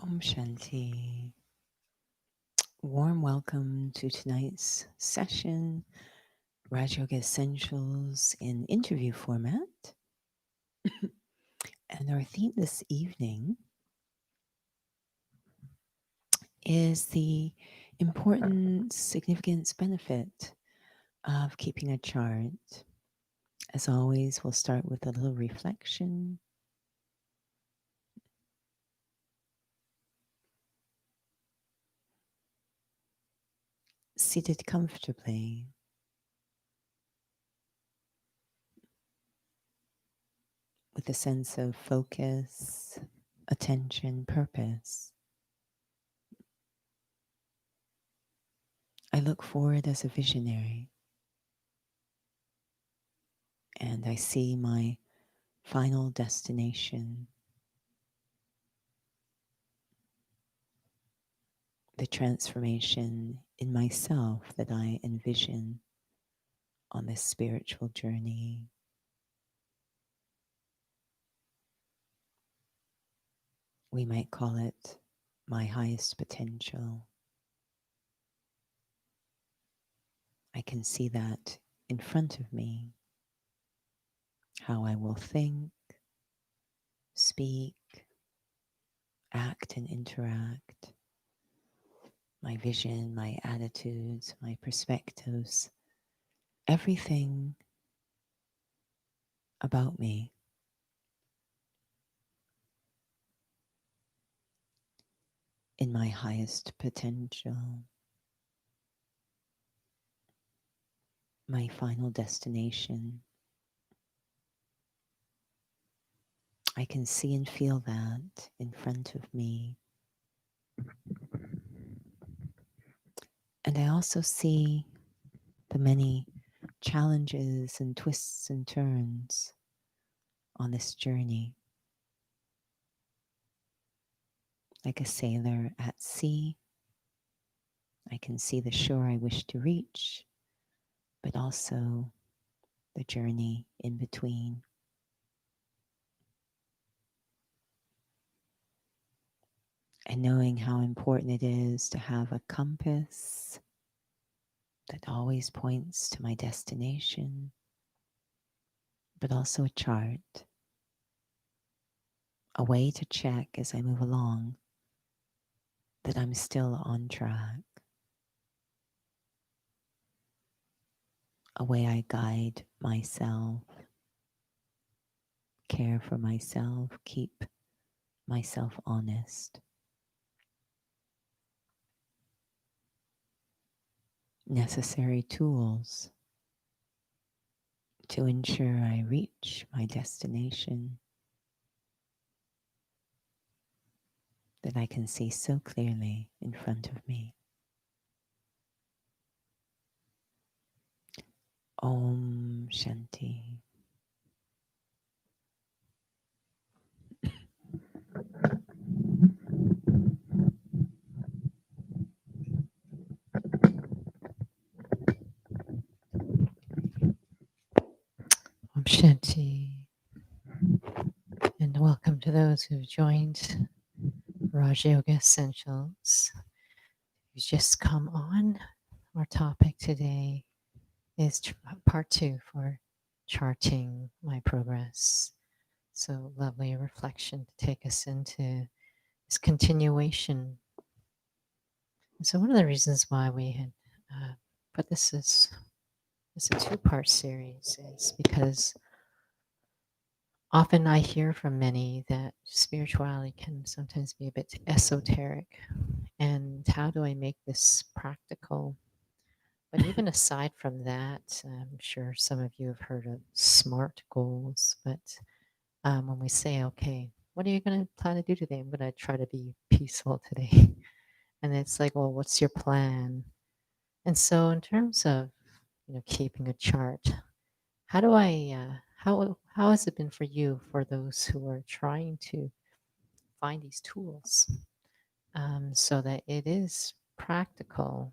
Om Shanti. Warm welcome to tonight's session, Raj Yoga Essentials in interview format. And our theme this evening is the importance, significance, benefit of keeping a chart. As always, we'll start with a little reflection. Seated comfortably with a sense of focus, attention, purpose. I look forward as a visionary, and I see my final destination, the transformation in myself that I envision on this spiritual journey. We might call it my highest potential. I can see that in front of me, how I will think, speak, act, and interact. My vision, my attitudes, my perspectives, everything about me in my highest potential, my final destination. I can see and feel that in front of me. And I also see the many challenges and twists and turns on this journey. Like a sailor at sea, I can see the shore I wish to reach, but also the journey in between. And knowing how important it is to have a compass that always points to my destination, but also a chart, a way to check as I move along that I'm still on track, a way I guide myself, care for myself, keep myself honest. Necessary tools to ensure I reach my destination that I can see so clearly in front of me. Om Shanti. Om Shanti. And welcome to those who've joined Raj Yoga Essentials. Who's just come on. Our topic today is part 2 for charting my progress. So lovely reflection to take us into this continuation. And so one of the reasons why we had put this as a 2-part series is because often I hear from many that spirituality can sometimes be a bit esoteric. And how do I make this practical? But even aside from that, I'm sure some of you have heard of SMART goals. But when we say, okay, what are you going to plan to do today? I'm going to try to be peaceful today. And it's like, well, what's your plan? And so in terms of, keeping a chart, how do I, how has it been for you, for those who are trying to find these tools so that it is practical,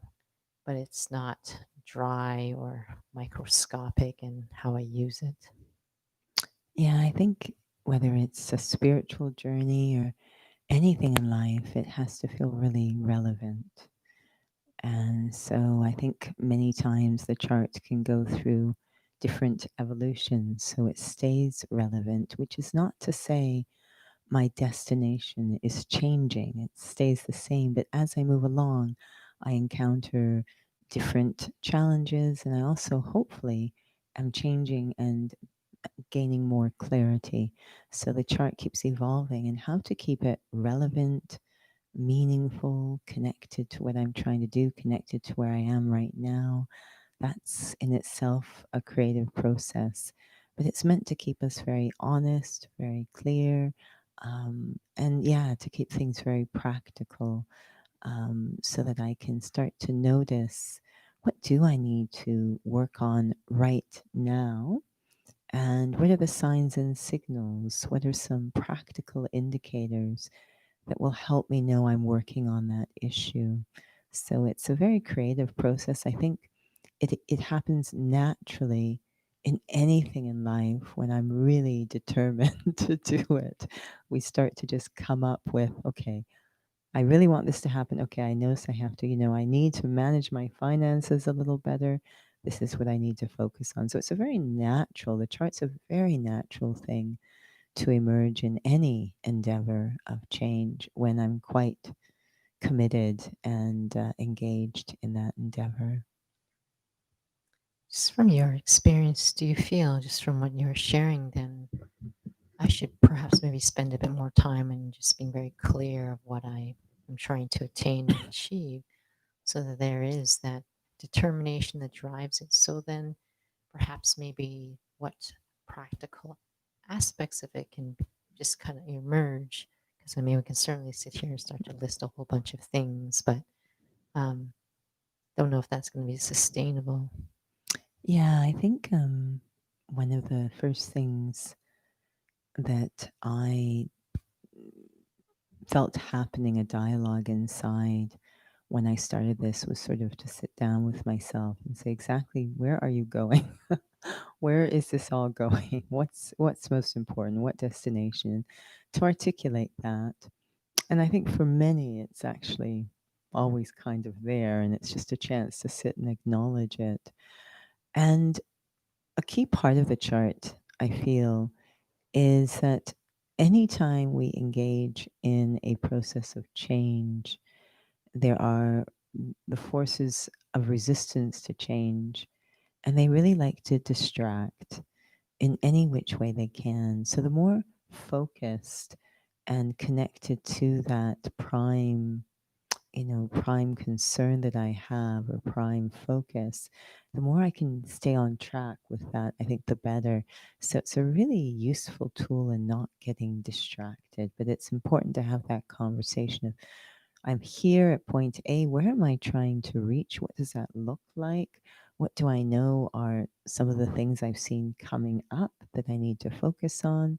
but it's not dry or microscopic in how I use it? Yeah, I think whether it's a spiritual journey or anything in life, it has to feel really relevant. And so I think many times the chart can go through different evolutions so it stays relevant, which is not to say my destination is changing. It stays the same. But as I move along, I encounter different challenges, and I also hopefully am changing and gaining more clarity. So the chart keeps evolving, and how to keep it relevant, meaningful, connected to what I'm trying to do, connected to where I am right now. That's in itself a creative process, but it's meant to keep us very honest, very clear, and yeah, to keep things very practical, so that I can start to notice what do I need to work on right now, and what are the signs and signals? What are some practical indicators that will help me know I'm working on that issue? So it's a very creative process. I think it happens naturally in anything in life when I'm really determined to do it. We start to just come up with, okay, I really want this to happen. Okay, I notice I have to, I need to manage my finances a little better. This is what I need to focus on. So it's a very natural, the chart's a very natural thing to emerge in any endeavor of change when I'm quite committed and engaged in that endeavor. Just from your experience, do you feel, just from what you're sharing, then I should perhaps maybe spend a bit more time and just being very clear of what I am trying to attain and achieve so that there is that determination that drives it. So then perhaps maybe what practical aspects of it can just kind of emerge. Because I mean, we can certainly sit here and start to list a whole bunch of things, but um, don't know if that's going to be sustainable. Yeah, I think one of the first things that I felt happening, a dialogue inside when I started this, was sort of to sit down with myself and say, exactly where are you going? Where is this all going? What's most important? What destination? To articulate that. And I think for many it's actually always kind of there, and it's just a chance to sit and acknowledge it. And a key part of the chart, I feel, is that anytime we engage in a process of change, there are the forces of resistance to change, and they really like to distract in any which way they can. So the more focused and connected to that prime concern that I have, or prime focus, the more I can stay on track with that, I think the better. So it's a really useful tool in not getting distracted, but it's important to have that conversation of, I'm here at point A. Where am I trying to reach? What does that look like? What do I know are some of the things I've seen coming up that I need to focus on?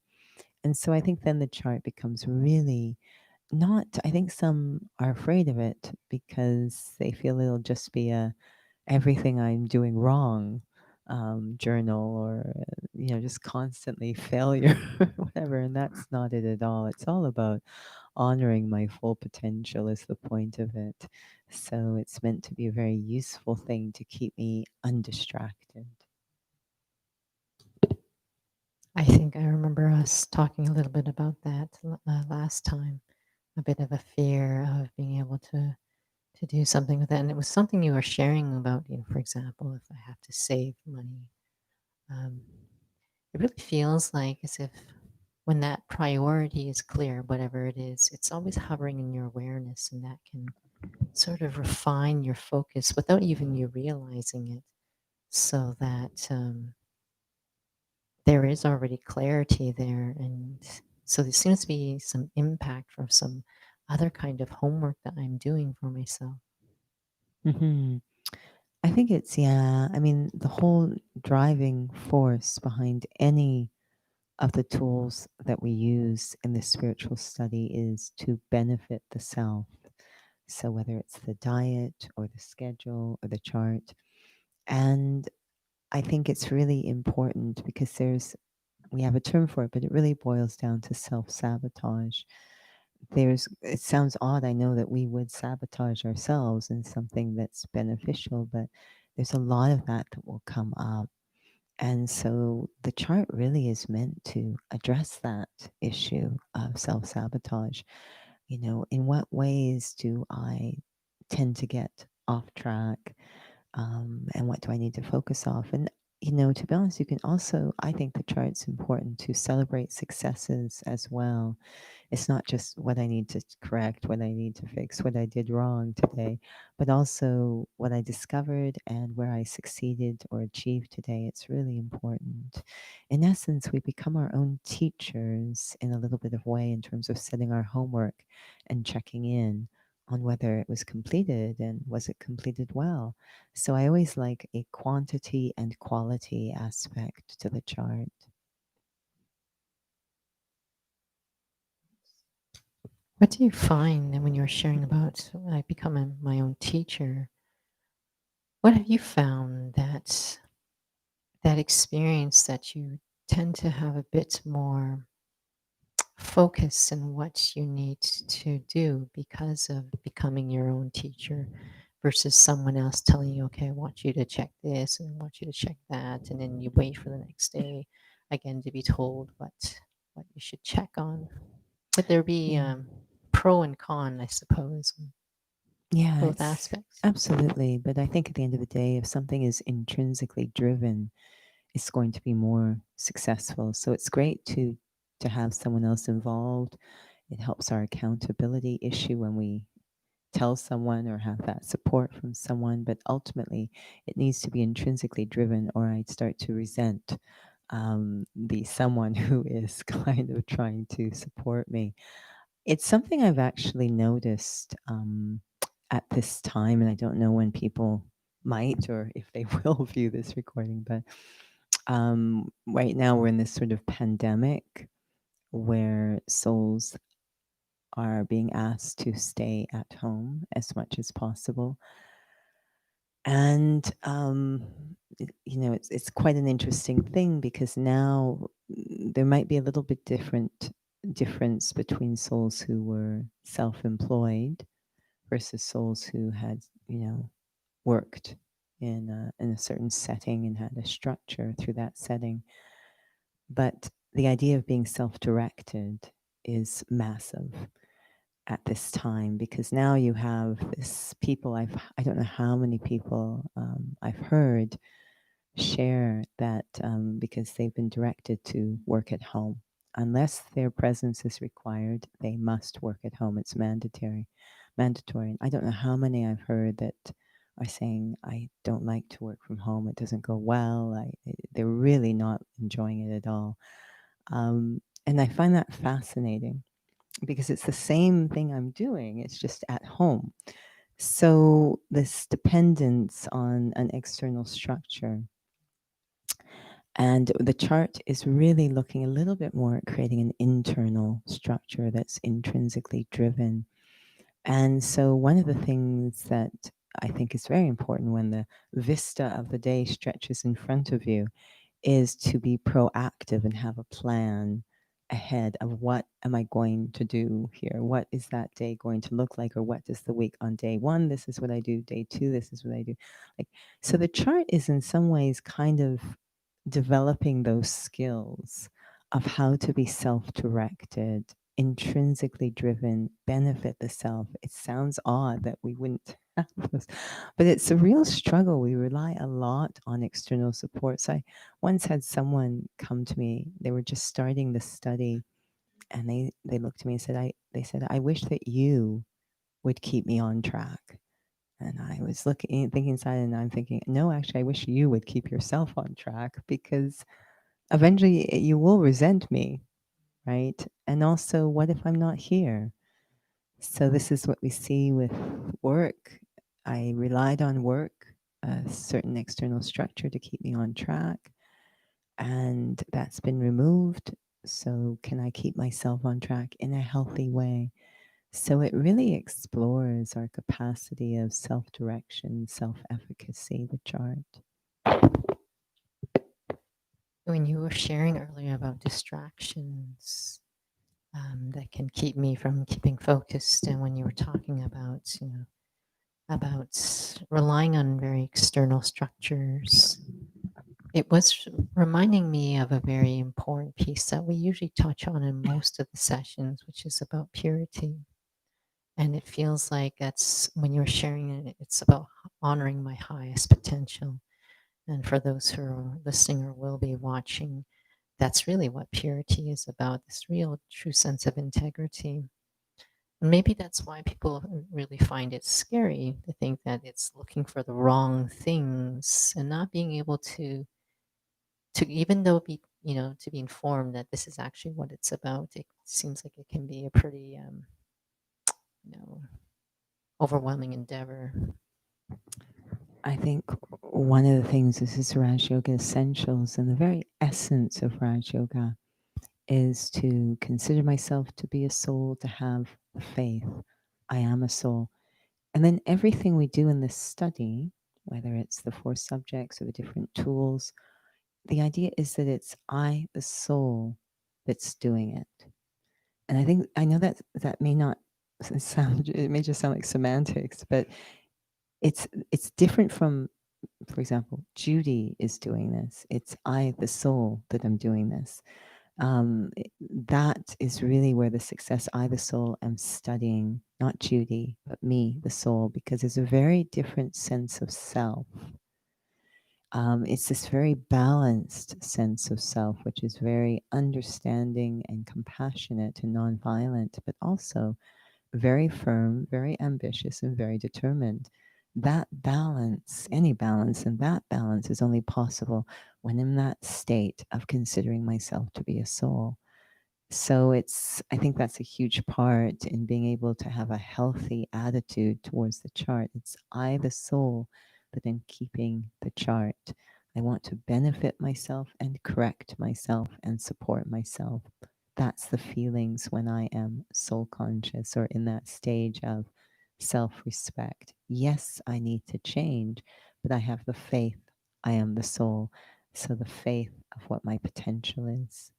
And so I think then the chart becomes really not, I think some are afraid of it because they feel it'll just be a everything I'm doing wrong journal, or, just constantly failure, or whatever. And that's not it at all. It's all about honoring my full potential is the point of it. So it's meant to be a very useful thing to keep me undistracted. I think I remember us talking a little bit about that last time. A bit of a fear of being able to do something with that, and it was something you were sharing about. For example, if I have to save money, um, it really feels like as if when that priority is clear, whatever it is, it's always hovering in your awareness, and that can sort of refine your focus without even you realizing it, so that there is already clarity there. And so there seems to be some impact from some other kind of homework that I'm doing for myself. hmm I think it's, yeah, I mean, the whole driving force behind any of the tools that we use in this spiritual study is to benefit the self. So whether it's the diet or the schedule or the chart. And I think it's really important because we have a term for it, but it really boils down to self sabotage. it sounds odd, I know, that we would sabotage ourselves in something that's beneficial, but there's a lot of that will come up. And so the chart really is meant to address that issue of self sabotage. In what ways do I tend to get off track? And what do I need to focus off? And, to be honest, you can also, I think the chart's important to celebrate successes as well. It's not just what I need to correct, what I need to fix, what I did wrong today, but also what I discovered and where I succeeded or achieved today. It's really important. In essence, we become our own teachers in a little bit of way in terms of setting our homework and checking in on whether it was completed and was it completed well. So I always like a quantity and quality aspect to the chart. What do you find that when you're sharing about I become my own teacher? What have you found that experience that you tend to have a bit more focus in what you need to do because of becoming your own teacher versus someone else telling you, okay, I want you to check this and I want you to check that, and then you wait for the next day again to be told what you should check on. Would there be Yeah. pro and con, I suppose, in Yeah, both it's aspects? absolutely. But I think at the end of the day, if something is intrinsically driven, it's going to be more successful. So it's great to have someone else involved. It helps our accountability issue when we tell someone or have that support from someone. But ultimately, it needs to be intrinsically driven, or I'd start to resent the someone who is kind of trying to support me. It's something I've actually noticed at this time, and I don't know when people might or if they will view this recording, but right now we're in this sort of pandemic where souls are being asked to stay at home as much as possible. And it's quite an interesting thing because now there might be a little bit difference between souls who were self-employed versus souls who had, worked in a certain setting and had a structure through that setting. But the idea of being self-directed is massive at this time because now you have this people I don't know how many people I've heard share that because they've been directed to work at home. Unless their presence is required, they must work at home. It's mandatory. And I don't know how many I've heard that are saying, I don't like to work from home. It doesn't go well. They're really not enjoying it at all. And I find that fascinating because it's the same thing I'm doing. It's just at home. So this dependence on an external structure, and the chart is really looking a little bit more at creating an internal structure that's intrinsically driven. And so, one of the things that I think is very important when the vista of the day stretches in front of you is to be proactive and have a plan ahead of what am I going to do here? What is that day going to look like? Or what does the week on day one, this is what I do, day two, this is what I do. Like, so the chart is in some ways kind of developing those skills of how to be self-directed, intrinsically driven, benefit the self. It sounds odd that we wouldn't have those, but it's a real struggle. We rely a lot on external support. So I once had someone come to me, they were just starting the study, and they looked at me and said, I wish that you would keep me on track. And I was thinking inside, and I'm thinking, no, actually, I wish you would keep yourself on track because eventually you will resent me, right? And also, what if I'm not here? So, this is what we see with work. I relied on work, a certain external structure to keep me on track, and that's been removed. So, can I keep myself on track in a healthy way? So, it really explores our capacity of self direction, self efficacy, the chart. When you were sharing earlier about distractions, that can keep me from keeping focused. And when you were talking about, about relying on very external structures, it was reminding me of a very important piece that we usually touch on in most of the sessions, which is about purity. And it feels like that's when you're sharing it, it's about honoring my highest potential. And for those who are listening or will be watching, that's really what purity is about, this real true sense of integrity. And maybe that's why people really find it scary to think that it's looking for the wrong things and not being able to even though be to be informed that this is actually what it's about. It seems like it can be a pretty you know overwhelming endeavor. I think one of the things, this is Raj Yoga Essentials, and the very essence of Raj Yoga is to consider myself to be a soul, to have faith. I am a soul. And then everything we do in this study, whether it's the 4 subjects or the different tools, the idea is that it's I, the soul, that's doing it. And I know that that may not sound, it may just sound like semantics, but it's different from, for example, Judy is doing this. It's I, the soul, that I'm doing this. That is really where the success, I, the soul, am studying, not Judy, but me, the soul, because there's a very different sense of self. It's this very balanced sense of self, which is very understanding and compassionate and nonviolent, but also very firm, very ambitious, and very determined. That balance, any balance, and that balance is only possible when I'm in that state of considering myself to be a soul. So I think that's a huge part in being able to have a healthy attitude towards the chart. It's I, the soul, that am keeping the chart. I want to benefit myself and correct myself and support myself. That's the feelings when I am soul conscious or in that stage of self respect. Yes, I need to change, but I have the faith I am the soul. So the faith of what my potential is.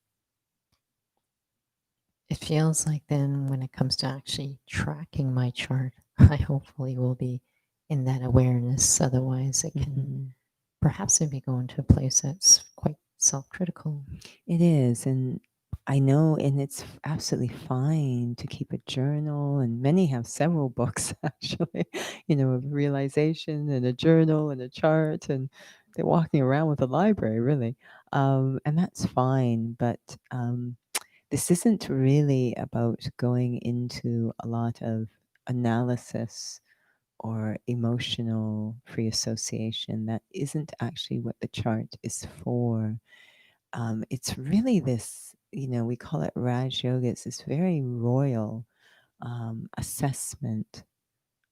It feels like then when it comes to actually tracking my chart, I hopefully will be in that awareness. Otherwise, it can Mhm. perhaps maybe go into a place that's quite self-critical. It is. And I know, and it's absolutely fine to keep a journal. And many have several books, actually, of realization and a journal and a chart. And they're walking around with a library, really. And that's fine. But this isn't really about going into a lot of analysis or emotional free association. That isn't actually what the chart is for. It's really this, we call it Raj Yoga. It's this very royal assessment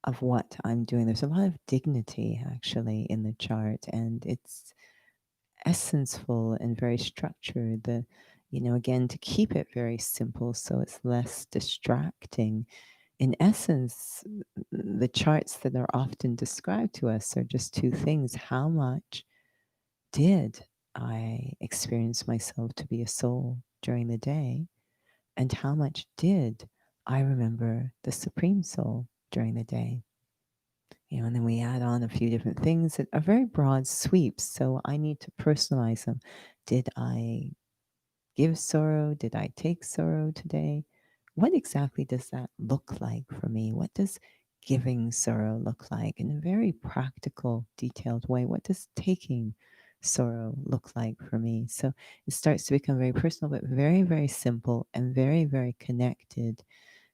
of what I'm doing. There's a lot of dignity actually in the chart, and it's essenceful and very structured. Again, to keep it very simple so it's less distracting. In essence, the charts that are often described to us are just 2 things. How much did I experience myself to be a soul during the day? And how much did I remember the Supreme Soul during the day? And then we add on a few different things that are very broad sweeps. So I need to personalize them. Did I give sorrow? Did I take sorrow today? What exactly does that look like for me? What does giving sorrow look like in a very practical, detailed way? What does taking sorrow look like for me? So it starts to become very personal, but very, very simple and very, very connected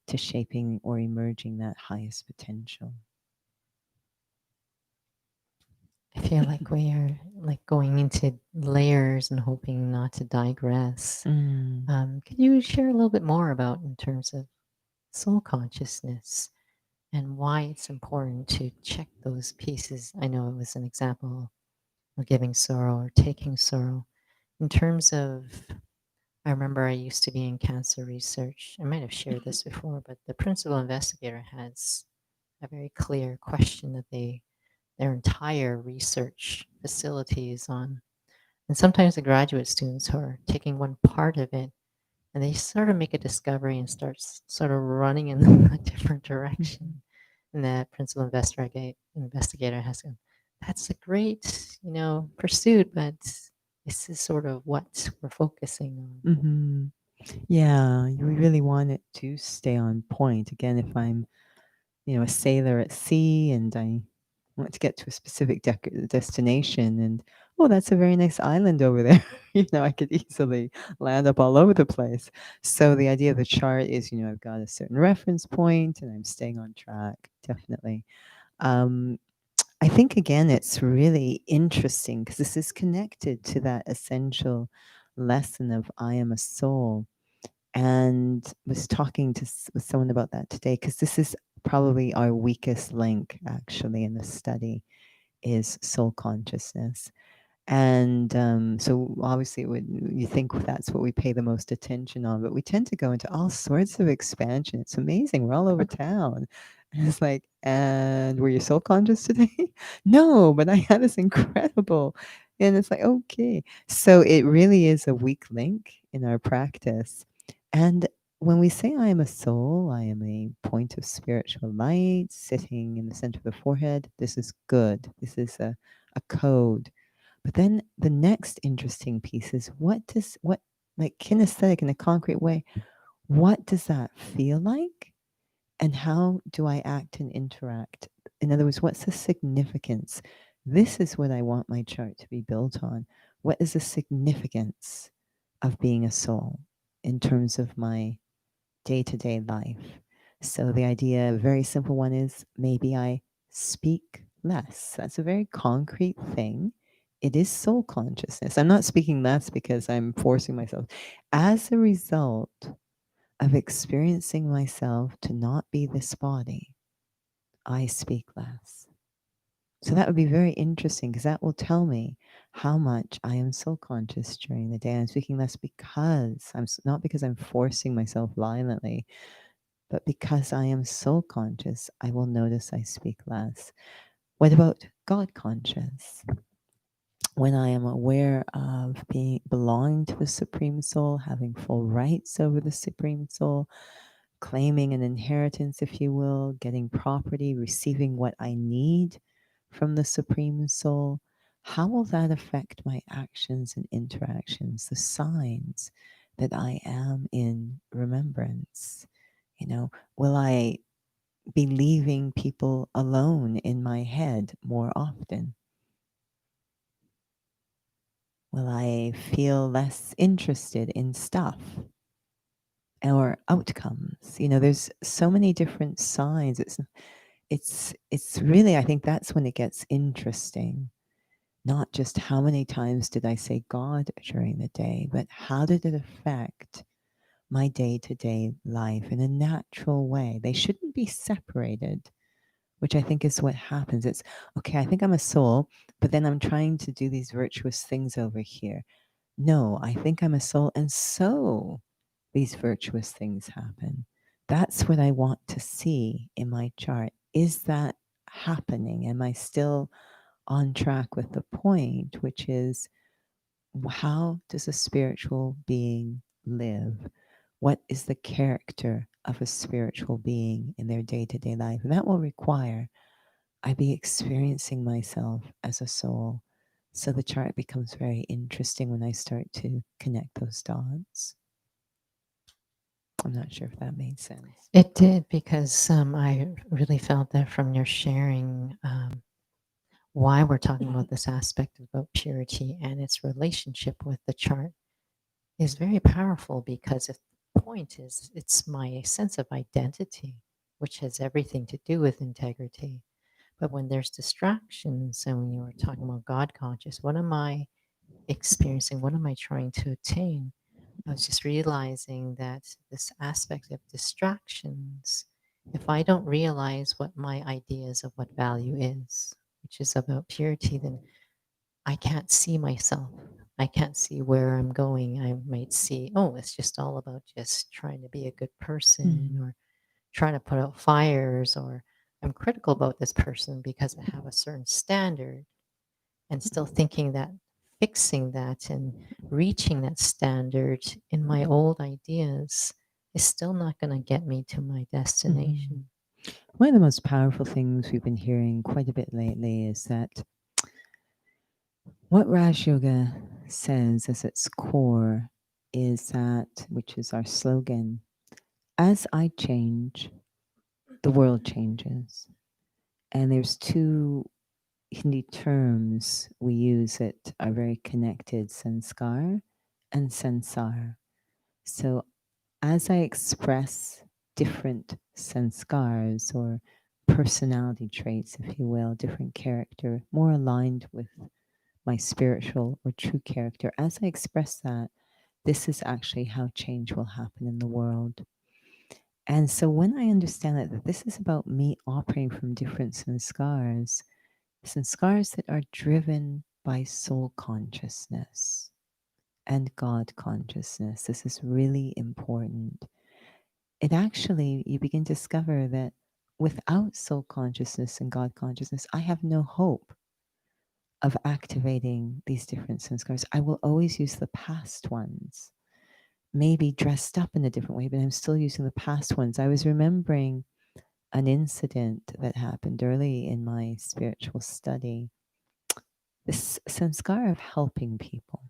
to shaping or emerging that highest potential. I feel like we are like going into layers and hoping not to digress. Mm. Can you share a little bit more about in terms of soul consciousness and why it's important to check those pieces? I know it was an example of giving sorrow or taking sorrow. In terms of, I remember I used to be in cancer research. I might have shared this before, but the principal investigator has a very clear question that their entire research facility is on. And sometimes the graduate students who are taking one part of it and they sort of make a discovery and start sort of running in a different Mhm. direction. And the principal investigator has gone, that's a great, pursuit, but this is sort of what we're focusing on. Mhm. Yeah, you really want it to stay on point. Again, if I'm, a sailor at sea and I want to get to a specific destination and, oh, that's a very nice island over there. I could easily land up all over the place. So the idea of the chart is, I've got a certain reference point and I'm staying on track, definitely. Um, I think, again, it's really interesting because this is connected to that essential lesson of I am a soul, and was talking with someone about that today because this is probably our weakest link actually in the study is soul consciousness. And so obviously you think that's what we pay the most attention on, but we tend to go into all sorts of expansion. It's amazing. We're all over town. And it's like, and were you soul conscious today? No, but I had this incredible. And it's like, okay. So it really is a weak link in our practice. And when we say I am a soul, I am a point of spiritual light sitting in the center of the forehead, this is good. This is a code. But then the next interesting piece is like kinesthetic in a concrete way, what does that feel like? And how do I act and interact? In other words, what's the significance? This is what I want my chart to be built on. What is the significance of being a soul in terms of my day to day life? So the idea, a very simple one, is maybe I speak less. That's a very concrete thing. It is soul consciousness. I'm not speaking less because I'm forcing myself. As a result of experiencing myself to not be this body, I speak less. So that would be very interesting because that will tell me how much I am soul conscious during the day. I'm speaking less because not because I'm forcing myself violently, but because I am soul conscious, I will notice I speak less. What about God conscious? When I am aware of belonging to the Supreme Soul, having full rights over the Supreme Soul, claiming an inheritance, if you will, getting property, receiving what I need from the Supreme Soul, how will that affect my actions and interactions? The signs that I am in remembrance. Will I be leaving people alone in my head more often? Will I feel less interested in stuff or outcomes? There's so many different signs. It's really, I think that's when it gets interesting. Not just how many times did I say God during the day, but how did it affect my day-to-day life in a natural way? They shouldn't be separated, which I think is what happens. It's okay, I think I'm a soul, but then I'm trying to do these virtuous things over here. No, I think I'm a soul, and so these virtuous things happen. That's what I want to see in my chart. Is that happening? Am I still on track with the point, which is how does a spiritual being live? What is the character of a spiritual being in their day to day life? And that will require I be experiencing myself as a soul. So the chart becomes very interesting when I start to connect those dots. I'm not sure if that made sense. It did because I really felt that from your sharing why we're talking about this aspect about purity and its relationship with the chart is very powerful because if the point is it's my sense of identity, which has everything to do with integrity. But when there's distractions, and when you were talking about God conscious, what am I experiencing? What am I trying to attain? I was just realizing that this aspect of distractions, if I don't realize what my ideas of what value is, which is about purity, then I can't see myself. I can't see where I'm going. I might see, oh, it's just all about just trying to be a good person Mm. or trying to put out fires, or I'm critical about this person because I have a certain standard and still thinking that fixing that and reaching that standard in my old ideas is still not going to get me to my Mhm. destination. One of the most powerful things we've been hearing quite a bit lately is that what Raj Yoga says as its core is that, which is our slogan, as I change, the world changes. And there's two Hindi terms we use that are very connected, sanskar and sansar. So as I express different sanskars or personality traits, if you will, different character, more aligned with my spiritual or true character, as I express that, this is actually how change will happen in the world. And so when I understand that this is about me operating from different sanskars that are driven by soul consciousness and God consciousness, this is really important. It actually, you begin to discover that without soul consciousness and God consciousness, I have no hope of activating these different sanskars. I will always use the past ones, maybe dressed up in a different way, but I'm still using the past ones. I was remembering an incident that happened early in my spiritual study. This sanskar of helping people.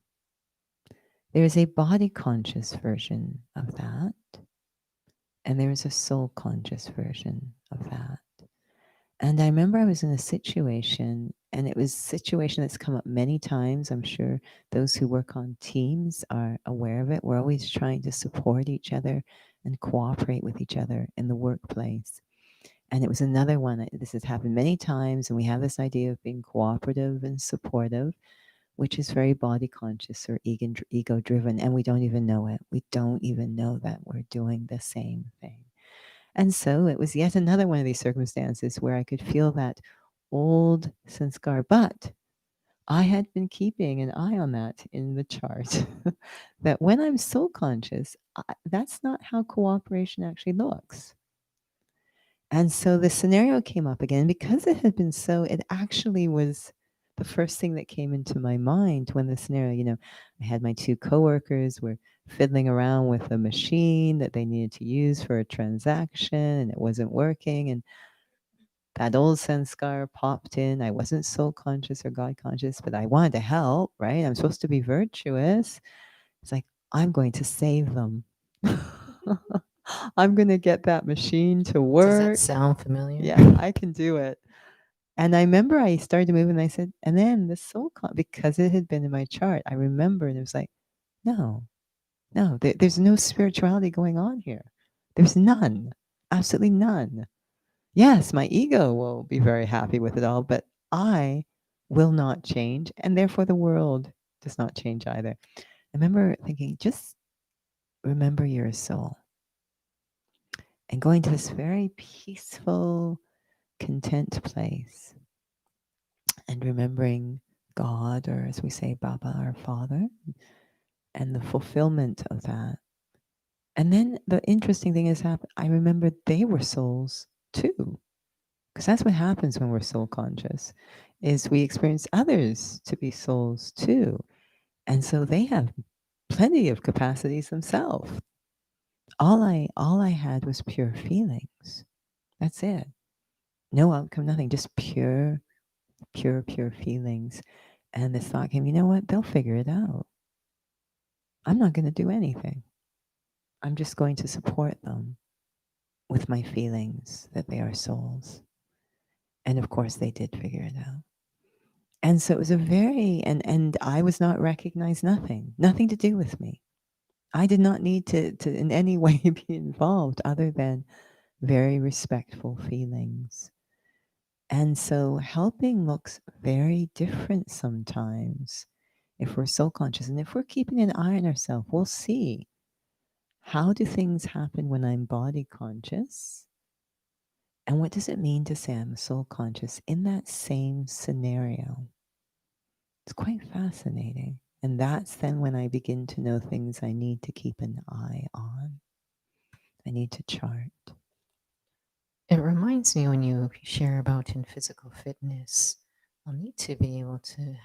There is a body conscious version of that, and there is a soul conscious version of that. And I remember I was in a situation, and it was a situation that's come up many times. I'm sure those who work on teams are aware of it. We're always trying to support each other and cooperate with each other in the workplace. And it was another one. This has happened many times, and we have this idea of being cooperative and supportive, which is very body conscious or ego driven, and we don't even know it. We don't even know that we're doing the same thing. And so it was yet another one of these circumstances where I could feel that old sanskar, but I had been keeping an eye on that in the chart. That when I'm soul conscious, that's not how cooperation actually looks. And so the scenario came up again because it had been so, it actually was the first thing that came into my mind when the scenario, I had my two coworkers were fiddling around with a machine that they needed to use for a transaction and it wasn't working. And that old sanskar popped in. I wasn't soul conscious or God conscious, but I wanted to help, right? I'm supposed to be virtuous. It's like, I'm going to save them. I'm going to get that machine to Does that work. sound familiar? Yeah, I can do it. And I remember I started to move and I said, and then the because it had been in my chart, I remember and it was like, no, no, there's no spirituality going on here. There's none, absolutely none. Yes, my ego will be very happy with it all, but I will not change. And therefore the world does not change either. I remember thinking, just remember you're a soul and going to this very peaceful, content place and remembering God, or as we say, Baba, our Father, and the fulfillment of that. And then the interesting thing is, I remembered they were souls too, because that's what happens when we're soul conscious, is we experience others to be souls too, and so they have plenty of capacities themselves. All I had was pure feelings. That's it. No outcome, nothing, just pure feelings. And the thought came, you know what? They'll figure it out. I'm not going to do anything. I'm just going to support them with my feelings that they are souls. And of course, they did figure it out. And so it was a very, and I was not recognized, nothing to do with me. I did not need to in any way be involved other than very respectful feelings. And so helping looks very different sometimes if we're soul conscious. And if we're keeping an eye on ourselves, we'll see how do things happen when I'm body conscious? And what does it mean to say I'm soul conscious in that same scenario? It's quite fascinating. And that's then when I begin to know things I need to keep an eye on. I need to chart. It reminds me when you share about in physical fitness, I'll need to be able to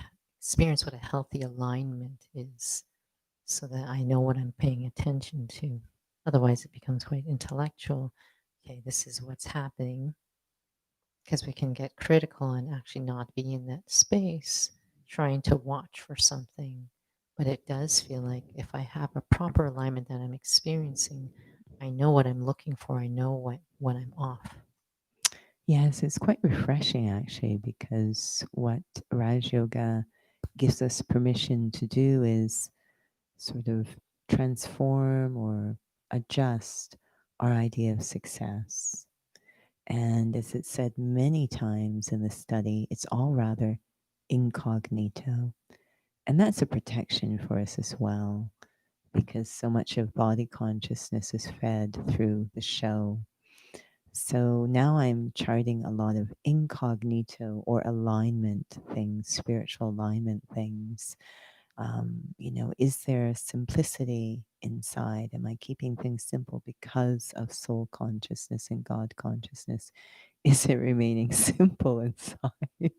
experience what a healthy alignment is so that I know what I'm paying attention to. Otherwise, it becomes quite intellectual. Okay, this is what's happening, because we can get critical and actually not be in that space trying to watch for something. But it does feel like if I have a proper alignment that I'm experiencing, I know what I'm looking for. I know when I'm off. Yes, it's quite refreshing actually, because what Raj Yoga gives us permission to do is sort of transform or adjust our idea of success. And as it said many times in the study, it's all rather incognito. And that's a protection for us as well, because so much of body consciousness is fed through the show. So now I'm charting a lot of incognito or alignment things, spiritual alignment things. Is there simplicity inside? Am I keeping things simple because of soul consciousness and God consciousness? Is it remaining simple inside?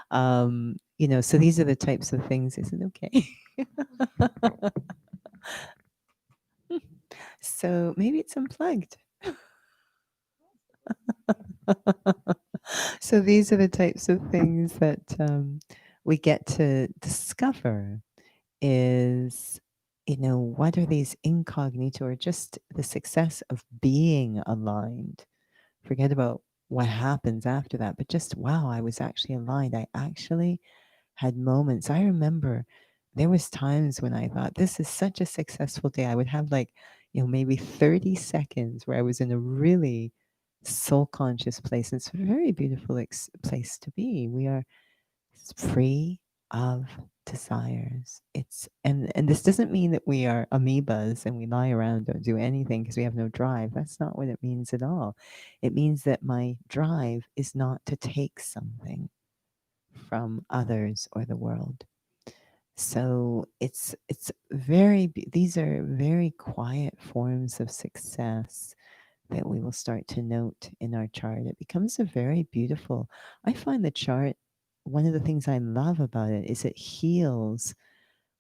So these are the types of things. Is it okay? So maybe it's unplugged. So these are the types of things that we get to discover is, what are these incognito or just the success of being aligned? Forget about what happens after that, but just, wow, I was actually aligned. I actually had moments. I remember there was times when I thought this is such a successful day. I would have like, maybe 30 seconds where I was in a really soul conscious place. It's a very beautiful place to be. We are free of desires. And this doesn't mean that we are amoebas and we lie around, don't do anything because we have no drive. That's not what it means at all. It means that my drive is not to take something from others or the world. So these are very quiet forms of success that we will start to note in our chart. It becomes a very beautiful. I find the chart, one of the things I love about it is it heals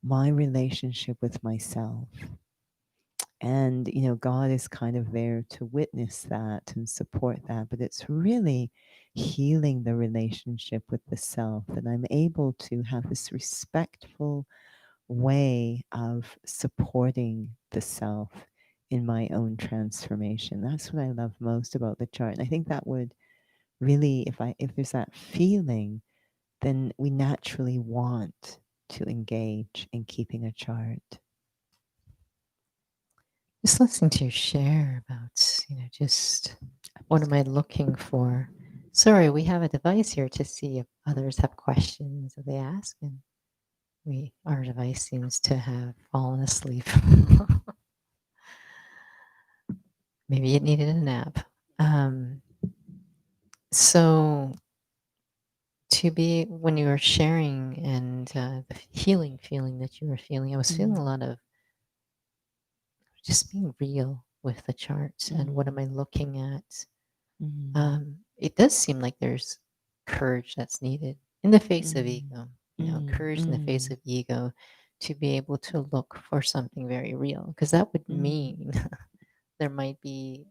my relationship with myself. And, God is kind of there to witness that and support that. But it's really healing the relationship with the self. And I'm able to have this respectful way of supporting the self in my own transformation. That's what I love most about the chart. And I think that would really, if there's that feeling, then we naturally want to engage in keeping a chart. Just listening to you share about, just what am I looking for? Sorry, we have a device here to see if others have questions that they ask, and our device seems to have fallen asleep. Maybe it needed a nap. So to be when you were sharing and the healing feeling that you were feeling, I was feeling a Mm, lot of just being real with the charts and what am mm, I looking at. mm, It does seem like there's courage that's needed in the face of mm, ego, mm, courage in the face mm, of ego to be able to look for something very real, because that would mm, mean there might be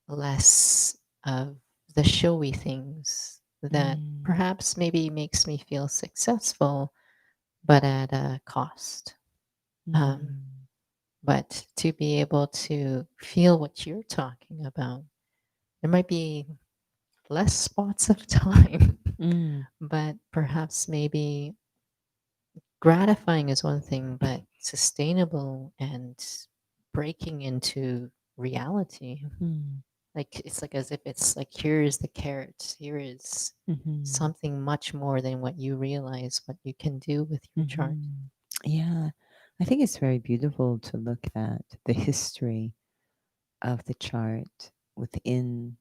less of the showy things that mm, perhaps maybe makes me feel successful, but at a cost. Um, mm, but to be able to feel what you're talking about, there might be less spots of time, mm, but perhaps maybe gratifying is one thing, but sustainable and breaking into reality. mm, Like it's like as if it's like here is the carrot, here is mhm, something much more than what you realize what you can do with your chart. mhm. Yeah, I think it's very beautiful to look at the history of the chart within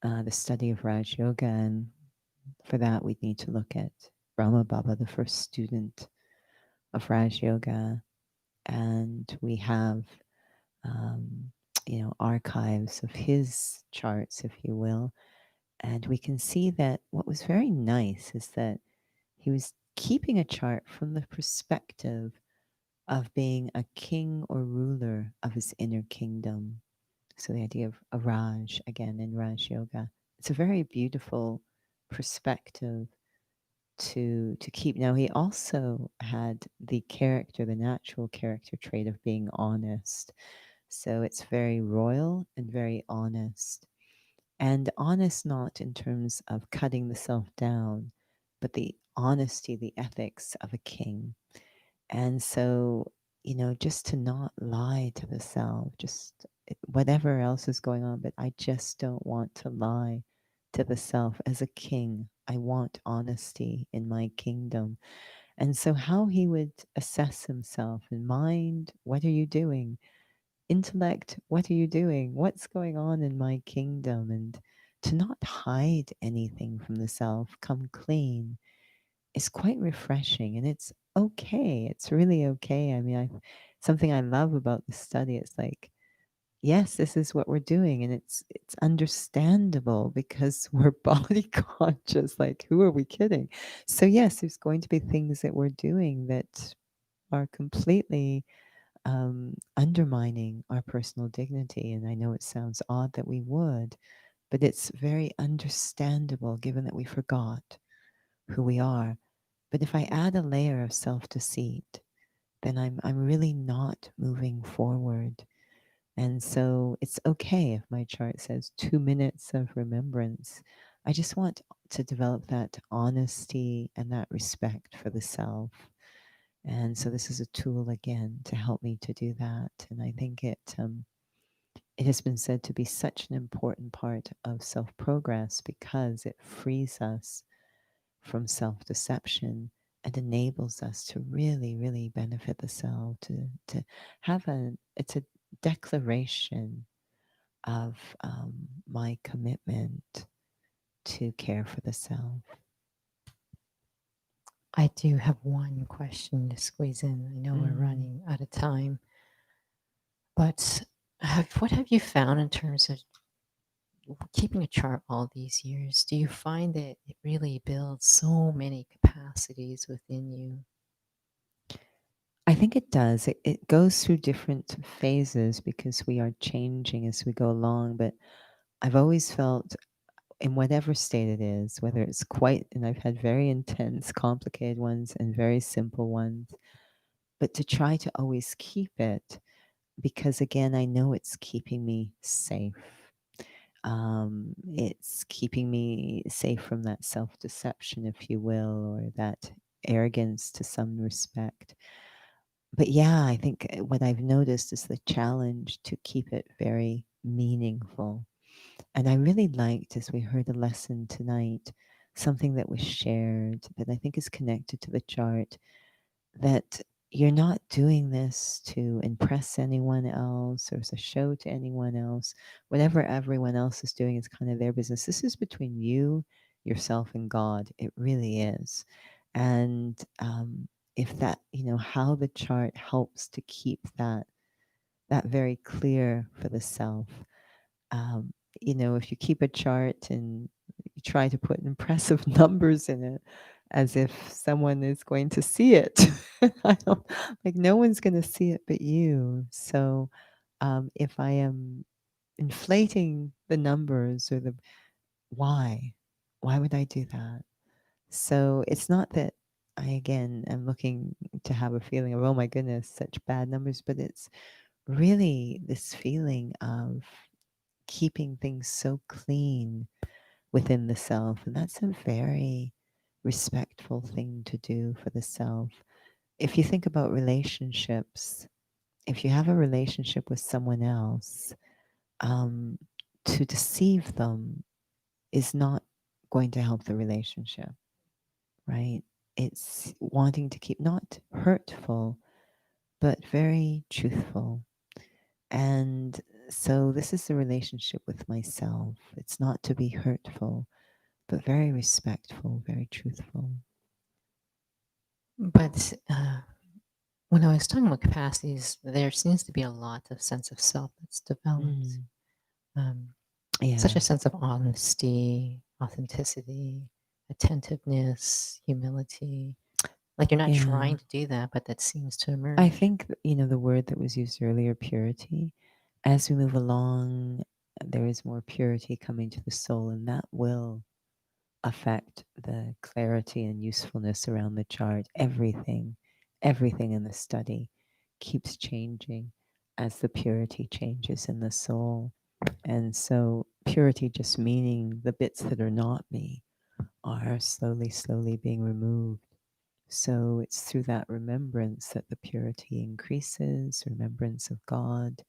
the study of Raj Yoga. And for that, we need to look at Brahma Baba, the first student of Raj Yoga. And we have, um, archives of his charts, if you will. And we can see that what was very nice is that he was keeping a chart from the perspective of being a king or ruler of his inner kingdom. So the idea of a Raj, again, in Raj Yoga, it's a very beautiful perspective to keep. Now, he also had the character, the natural character trait of being honest. So it's very royal and very honest. And honest not in terms of cutting the self down, but the honesty, the ethics of a king. And so, just to not lie to the self, just whatever else is going on, but I just don't want to lie to the self. As a king, I want honesty in my kingdom. And so, how he would assess himself in mind, what are you doing? Intellect, what are you doing? What's going on in my kingdom? And to not hide anything from the self, come clean, is quite refreshing, and it's okay. It's really okay. I mean, something I love about the study. It's like, yes, this is what we're doing, and it's understandable because we're body conscious. Like, who are we kidding? So yes, there's going to be things that we're doing that are completely undermining our personal dignity. And I know it sounds odd that we would, but it's very understandable given that we forgot who we are. But if I add a layer of self deceit, then I'm really not moving forward. And so it's okay if my chart says 2 minutes of remembrance. I just want to develop that honesty and that respect for the self. And so this is a tool again to help me to do that. And I think it has been said to be such an important part of self progress because it frees us from self deception and enables us to really, really benefit the self, to have it's a declaration of my commitment to care for the self. I do have one question to squeeze in. I know we're Mm. running out of time, but what have you found in terms of keeping a chart all these years? Do you find that it really builds so many capacities within you? I think it does. It goes through different phases because we are changing as we go along. But I've always felt in whatever state it is, whether it's quite, and I've had very intense, complicated ones and very simple ones, but to try to always keep it because, again, I know it's keeping me safe. It's keeping me safe from that self deception, if you will, or that arrogance to some respect. But yeah, I think what I've noticed is the challenge to keep it very meaningful. And I really liked, as we heard a lesson tonight, something that was shared that I think is connected to the chart, that you're not doing this to impress anyone else or as a show to anyone else. Whatever everyone else is doing is kind of their business. This is between you, yourself, and God. It really is. And if that, how the chart helps to keep that very clear for the self. Um, if you keep a chart and you try to put impressive numbers in it as if someone is going to see it, I don't, like no one's going to see it but you. So if I am inflating the numbers or the why would I do that? So it's not that I again am looking to have a feeling of, oh my goodness, such bad numbers, but it's really this feeling of keeping things so clean within the self. And that's a very respectful thing to do for the self. If you think about relationships, if you have a relationship with someone else, um, to deceive them is not going to help the relationship, right? It's wanting to keep not hurtful, but very truthful. And so this is the relationship with myself. It's not to be hurtful, but very respectful, very truthful. But when I was talking about capacities, there seems to be a lot of sense of self that's developed. Mm. Um, Such a Yeah. sense of honesty, authenticity. attentiveness, humility. Like you're not Yeah. trying to do that, but that seems to I emerge. think, the word that was used earlier, purity, as we move along, there is more purity coming to the soul, and that will affect the clarity and usefulness around the chart. Everything in the study keeps changing as the purity changes in the soul. And so, purity just meaning the bits that are not me are slowly being removed. So it's through that remembrance that the purity increases, remembrance of God.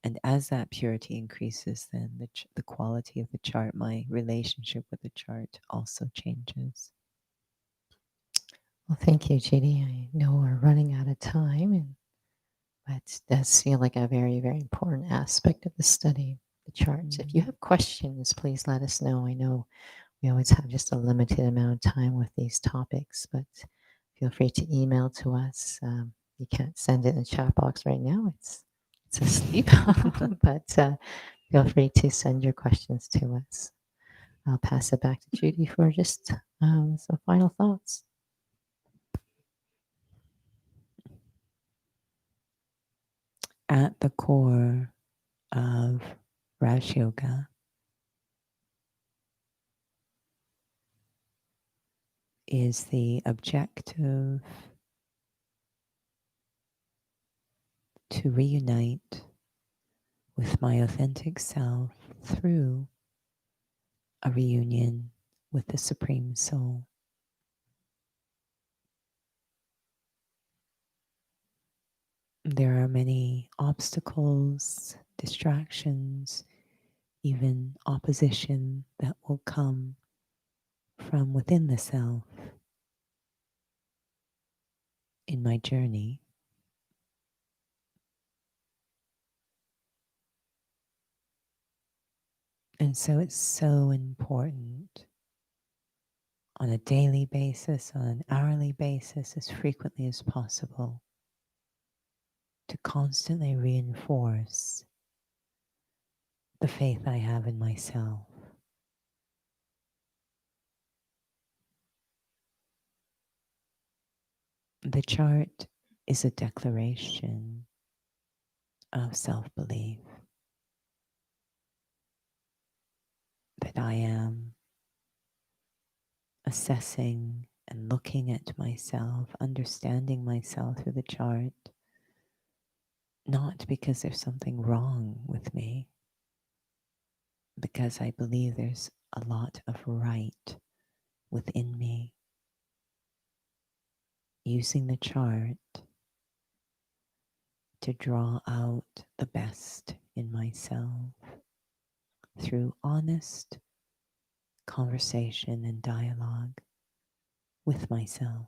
And as that purity increases, then the quality of the chart, my relationship with the chart also changes. Well, thank you, Judy. I know we're running out of time, but it does feel like a very, very important aspect of the study, the charts. If you Mm. have questions, please let us know. I know we always have just a limited amount of time with these topics, but feel free to email to us. You can't send it in the chat box right now; it's asleep. But feel free to send your questions to us. I'll pass it back to Judy for just some final thoughts. At the core of Raj Yoga is the objective to reunite with my authentic self through a reunion with the Supreme Soul. There are many obstacles, distractions, even opposition that will come from within the self in my journey. And so it's so important on a daily basis, on an hourly basis, as frequently as possible, to constantly reinforce the faith I have in myself. The chart is a declaration of self belief that I am assessing and looking at myself, understanding myself through the chart, not because there's something wrong with me, because I believe there's a lot of right within me. Using the chart to draw out the best in myself through honest conversation and dialogue with myself.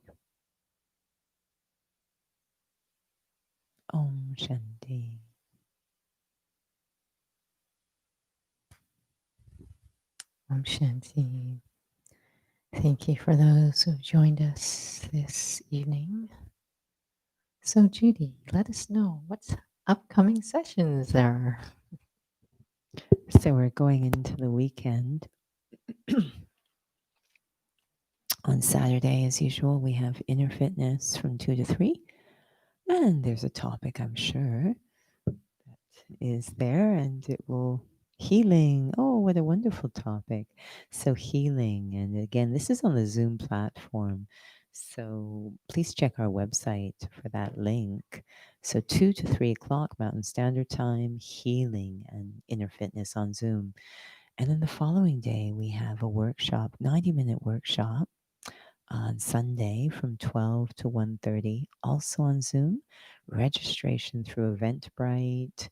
Om Shanti. Om Shanti. Thank you for those who have joined us this evening. So, Judy, let us know what's upcoming sessions there are. So we're going into the weekend. On Saturday, as usual, we have inner fitness from 2 to 3. And there's a topic, I'm sure, that is there, and it will healing. Oh, what a wonderful topic. So, healing. And again, this is on the Zoom platform. So, please check our website for that link. So, 2 to 3 o'clock Mountain Standard Time, healing and inner fitness on Zoom. And then the following day, we have a workshop, 90-minute workshop on Sunday from 12 to 1:30, also on Zoom. Registration through Eventbrite.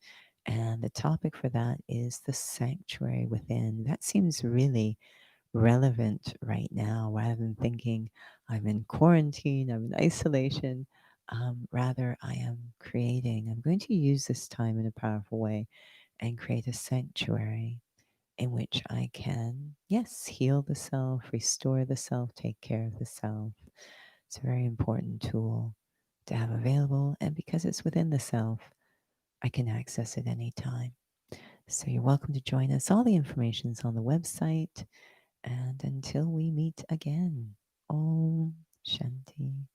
And the topic for that is the sanctuary within. That seems really relevant right now rather than thinking I'm in quarantine, I'm in isolation. Rather, I am creating, I'm going to use this time in a powerful way and create a sanctuary in which I can, yes, heal the self, restore the self, take care of the self. It's a very important tool to have available. And because it's within the self, I can access it anytime. So you're welcome to join us. All the information's on the website. And until we meet again, Om Shanti.